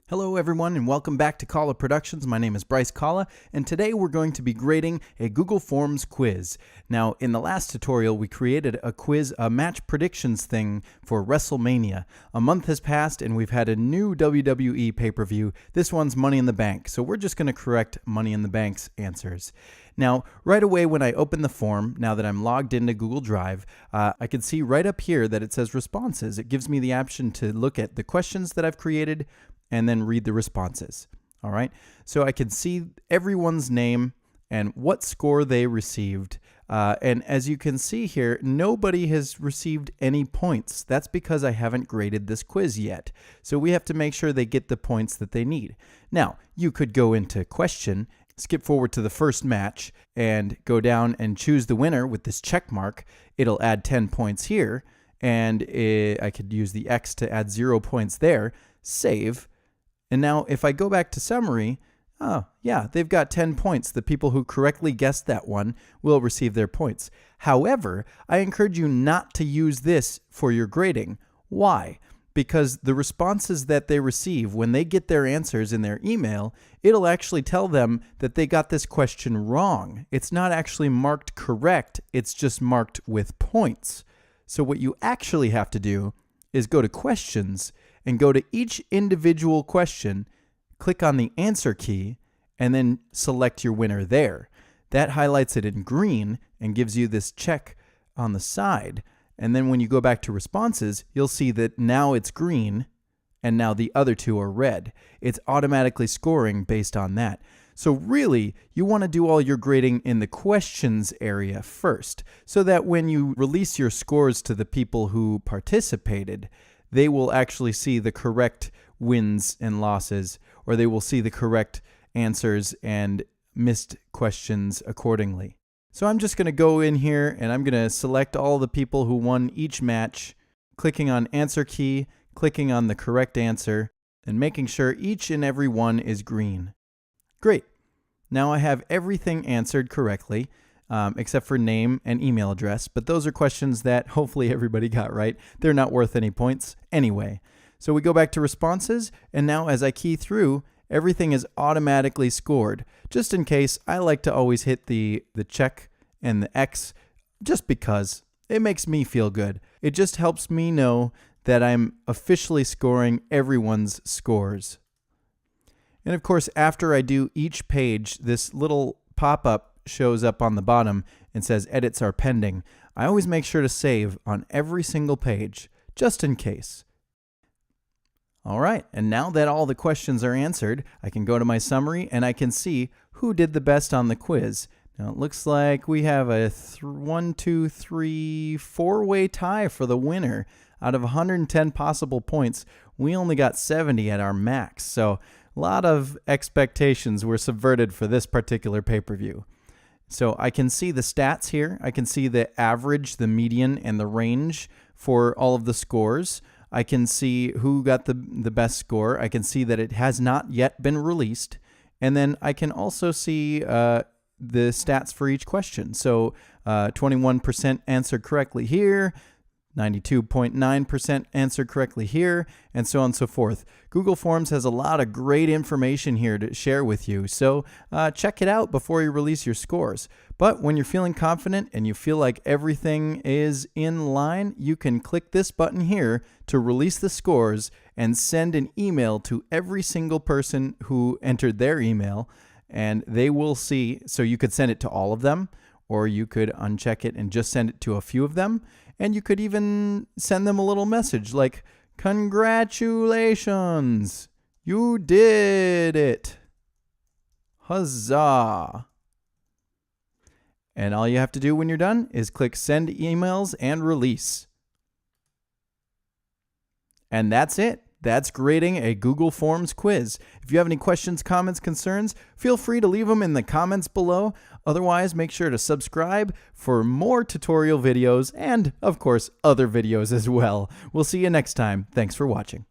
Hello everyone and welcome back to Kalal Productions. My name is Bryce Kalla and today we're going to be grading a Google Forms quiz. Now in the last tutorial we created a quiz, a match predictions thing for WrestleMania. A month has passed and we've had a new WWE pay-per-view. This one's Money in the Bank, so we're just going to correct Money in the Bank's answers. Now, right away when I open the form, now that I'm logged into Google Drive, I can see right up here that it says responses. It gives me the option to look at the questions that I've created and then read the responses. All right, so I can see everyone's name and what score they received. And as you can see here, nobody has received any points. That's because I haven't graded this quiz yet. So we have to make sure they get the points that they need. Now, you could go into question, skip forward to the first match, and go down and choose the winner with this check mark. It'll add 10 points here, and I could use the X to add 0 points there. Save. And now if I go back to summary, oh yeah, they've got 10 points. The people who correctly guessed that one will receive their points. However, I encourage you not to use this for your grading. Why? Because the responses that they receive when they get their answers in their email, it'll actually tell them that they got this question wrong. It's not actually marked correct, it's just marked with points. So what you actually have to do is go to questions and go to each individual question, click on the answer key, and then select your winner there. That highlights it in green and gives you this check on the side. And then when you go back to responses, you'll see that now it's green and now the other two are red. It's automatically scoring based on that. So really, you want to do all your grading in the questions area first, so that when you release your scores to the people who participated, they will actually see the correct wins and losses, or they will see the correct answers and missed questions accordingly. So I'm just going to go in here and I'm going to select all the people who won each match, clicking on answer key, clicking on the correct answer, and making sure each and every one is green. Great. Now I have everything answered correctly. Except for name and email address, but those are questions that hopefully everybody got right. They're not worth any points anyway. So we go back to responses, and now as I key through, everything is automatically scored. Just in case, I like to always hit the check and the X just because it makes me feel good. It just helps me know that I'm officially scoring everyone's scores. And of course, after I do each page, this little pop-up shows up on the bottom and says edits are pending. I always make sure to save on every single page, just in case. All right, and now that all the questions are answered, I can go to my summary and I can see who did the best on the quiz. Now it looks like we have a 4-way tie for the winner. Out of 110 possible points, we only got 70 at our max. So a lot of expectations were subverted for this particular pay-per-view. So I can see the stats here. I can see the average, the median, and the range for all of the scores. I can see who got the best score. I can see that it has not yet been released. And then I can also see the stats for each question. So 21% answered correctly here, 92.9% answered correctly here, and so on and so forth. Google Forms has a lot of great information here to share with you, so check it out before you release your scores. But when you're feeling confident and you feel like everything is in line, you can click this button here to release the scores and send an email to every single person who entered their email, and they will see. So you could send it to all of them, or you could uncheck it and just send it to a few of them. And you could even send them a little message like, "Congratulations, you did it. Huzzah." And all you have to do when you're done is click send emails and release. And that's it. That's grading a Google Forms quiz. If you have any questions, comments, concerns, feel free to leave them in the comments below. Otherwise, make sure to subscribe for more tutorial videos and, of course, other videos as well. We'll see you next time. Thanks for watching.